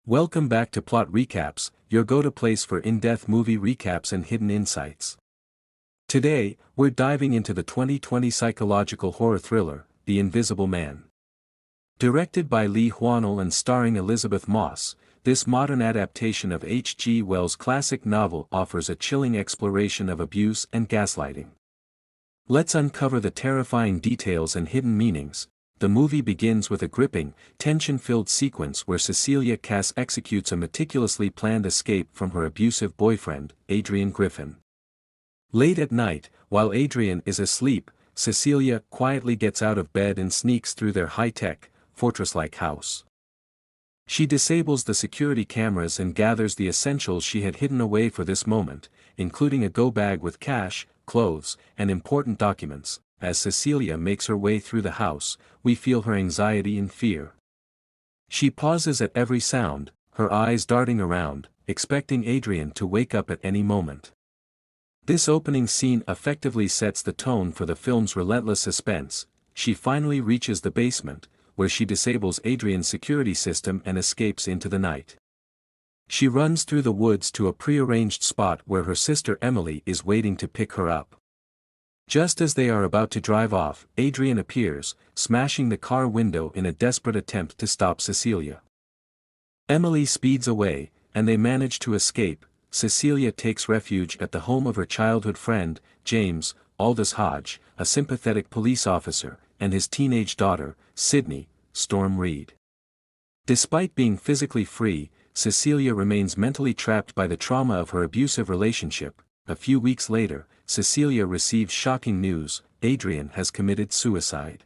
Welcome back to Plot Recaps, your go-to place for in-depth movie recaps and hidden insights. Today, we're diving into the 2020 psychological horror thriller, The Invisible Man. Directed by Lee Hwanel and starring Elizabeth Moss, this modern adaptation of H.G. Wells' classic novel offers a chilling exploration of abuse and gaslighting. Let's uncover the terrifying details and hidden meanings. The movie begins with a gripping, tension-filled sequence where Cecilia Kass executes a meticulously planned escape from her abusive boyfriend, Adrian Griffin. Late at night, while Adrian is asleep, Cecilia quietly gets out of bed and sneaks through their high-tech, fortress-like house. She disables the security cameras and gathers the essentials she had hidden away for this moment, including a go-bag with cash, clothes, and important documents. As Cecilia makes her way through the house, we feel her anxiety and fear. She pauses at every sound, her eyes darting around, expecting Adrian to wake up at any moment. This opening scene effectively sets the tone for the film's relentless suspense. She finally reaches the basement, where she disables Adrian's security system and escapes into the night. She runs through the woods to a prearranged spot where her sister Emily is waiting to pick her up. Just as they are about to drive off, Adrian appears, smashing the car window in a desperate attempt to stop Cecilia. Emily speeds away, and they manage to escape. Cecilia takes refuge at the home of her childhood friend, James, Aldous Hodge, a sympathetic police officer, and his teenage daughter, Sydney, Storm Reed. Despite being physically free, Cecilia remains mentally trapped by the trauma of her abusive relationship. A few weeks later, Cecilia receives shocking news: Adrian has committed suicide.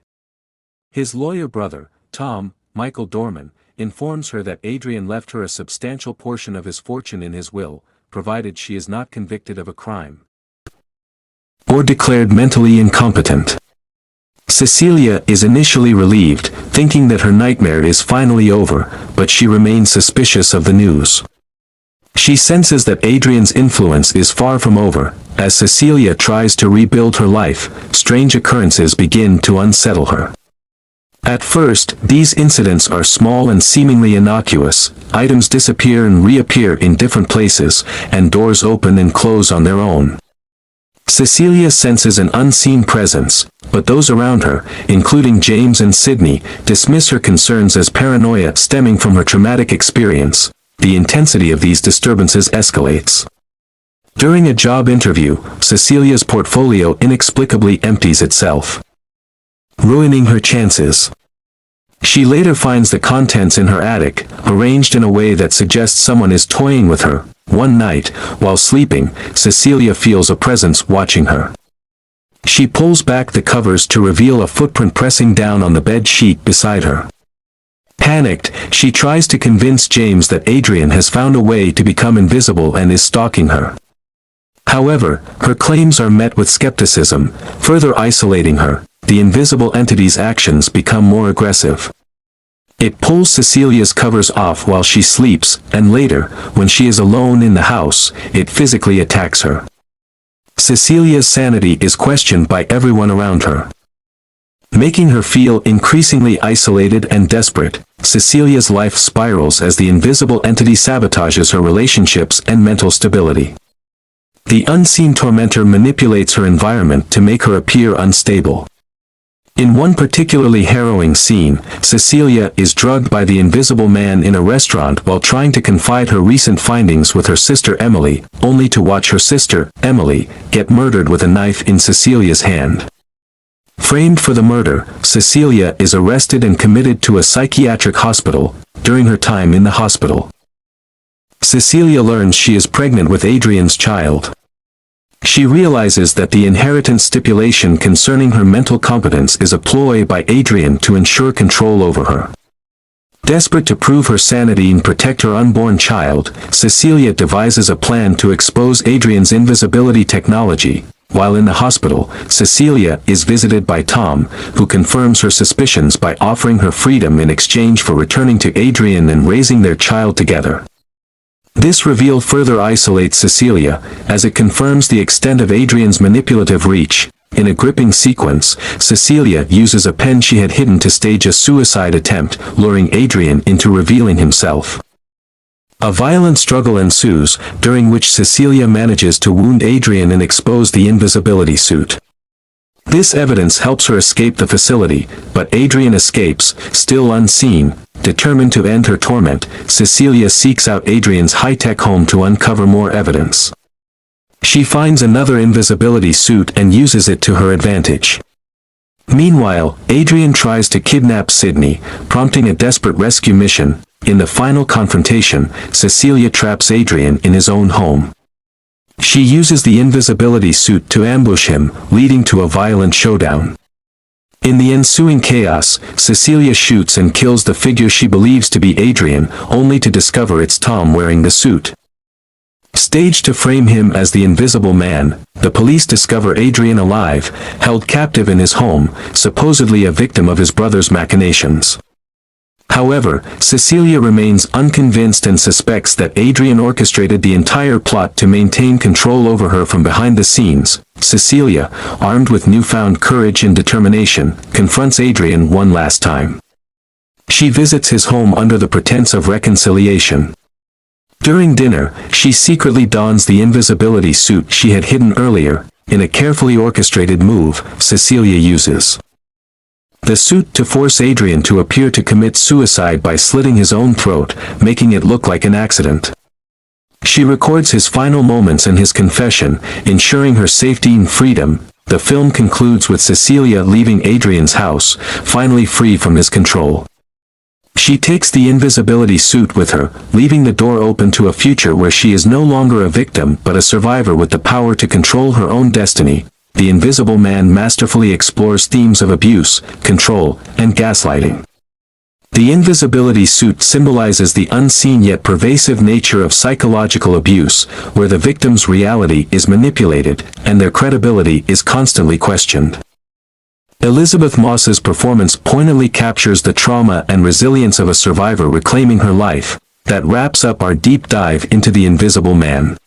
His lawyer brother, Tom, Michael Dorman, informs her that Adrian left her a substantial portion of his fortune in his will, provided she is not convicted of a crime or declared mentally incompetent. Cecilia is initially relieved, thinking that her nightmare is finally over, but she remains suspicious of the news. She senses that Adrian's influence is far from over. As Cecilia tries to rebuild her life, strange occurrences begin to unsettle her. At first, these incidents are small and seemingly innocuous. Items disappear and reappear in different places, and doors open and close on their own. Cecilia senses an unseen presence, but those around her, including James and Sydney, dismiss her concerns as paranoia stemming from her traumatic experience. The intensity of these disturbances escalates. During a job interview, Cecilia's portfolio inexplicably empties itself, ruining her chances. She later finds the contents in her attic, arranged in a way that suggests someone is toying with her. One night, while sleeping, Cecilia feels a presence watching her. She pulls back the covers to reveal a footprint pressing down on the bed sheet beside her. Panicked, she tries to convince James that Adrian has found a way to become invisible and is stalking her. However, her claims are met with skepticism, further isolating her. The invisible entity's actions become more aggressive. It pulls Cecilia's covers off while she sleeps, and later, when she is alone in the house, it physically attacks her. Cecilia's sanity is questioned by everyone around her, making her feel increasingly isolated and desperate. Cecilia's life spirals as the invisible entity sabotages her relationships and mental stability. The unseen tormentor manipulates her environment to make her appear unstable. In one particularly harrowing scene, Cecilia is drugged by the invisible man in a restaurant while trying to confide her recent findings with her sister Emily, only to watch her sister, Emily, get murdered with a knife in Cecilia's hand. Framed for the murder, Cecilia is arrested and committed to a psychiatric hospital. During her time in the hospital, Cecilia learns she is pregnant with Adrian's child. She realizes that the inheritance stipulation concerning her mental competence is a ploy by Adrian to ensure control over her. Desperate to prove her sanity and protect her unborn child, Cecilia devises a plan to expose Adrian's invisibility technology. While in the hospital, Cecilia is visited by Tom, who confirms her suspicions by offering her freedom in exchange for returning to Adrian and raising their child together. This reveal further isolates Cecilia, as it confirms the extent of Adrian's manipulative reach. In a gripping sequence, Cecilia uses a pen she had hidden to stage a suicide attempt, luring Adrian into revealing himself. A violent struggle ensues, during which Cecilia manages to wound Adrian and expose the invisibility suit. This evidence helps her escape the facility, but Adrian escapes, still unseen. Determined to end her torment, Cecilia seeks out Adrian's high-tech home to uncover more evidence. She finds another invisibility suit and uses it to her advantage. Meanwhile, Adrian tries to kidnap Sydney, prompting a desperate rescue mission. In the final confrontation, Cecilia traps Adrian in his own home. She uses the invisibility suit to ambush him, leading to a violent showdown. In the ensuing chaos, Cecilia shoots and kills the figure she believes to be Adrian, only to discover it's Tom wearing the suit. Staged to frame him as the Invisible Man, the police discover Adrian alive, held captive in his home, supposedly a victim of his brother's machinations. However, Cecilia remains unconvinced and suspects that Adrian orchestrated the entire plot to maintain control over her from behind the scenes. Cecilia, armed with newfound courage and determination, confronts Adrian one last time. She visits his home under the pretense of reconciliation. During dinner, she secretly dons the invisibility suit she had hidden earlier, in a carefully orchestrated move Cecilia uses the suit to force Adrian to appear to commit suicide by slitting his own throat, making it look like an accident. She records his final moments and his confession, ensuring her safety and freedom. The film concludes with Cecilia leaving Adrian's house, finally free from his control. She takes the invisibility suit with her, leaving the door open to a future where she is no longer a victim but a survivor with the power to control her own destiny. The Invisible Man masterfully explores themes of abuse, control, and gaslighting. The invisibility suit symbolizes the unseen yet pervasive nature of psychological abuse, where the victim's reality is manipulated, and their credibility is constantly questioned. Elisabeth Moss's performance poignantly captures the trauma and resilience of a survivor reclaiming her life. That wraps up our deep dive into The Invisible Man.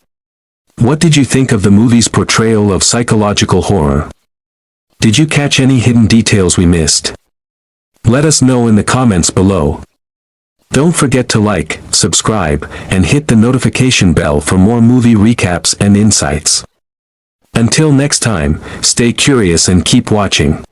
What did you think of the movie's portrayal of psychological horror? Did you catch any hidden details we missed? Let us know in the comments below. Don't forget to like, subscribe, and hit the notification bell for more movie recaps and insights. Until next time, stay curious and keep watching.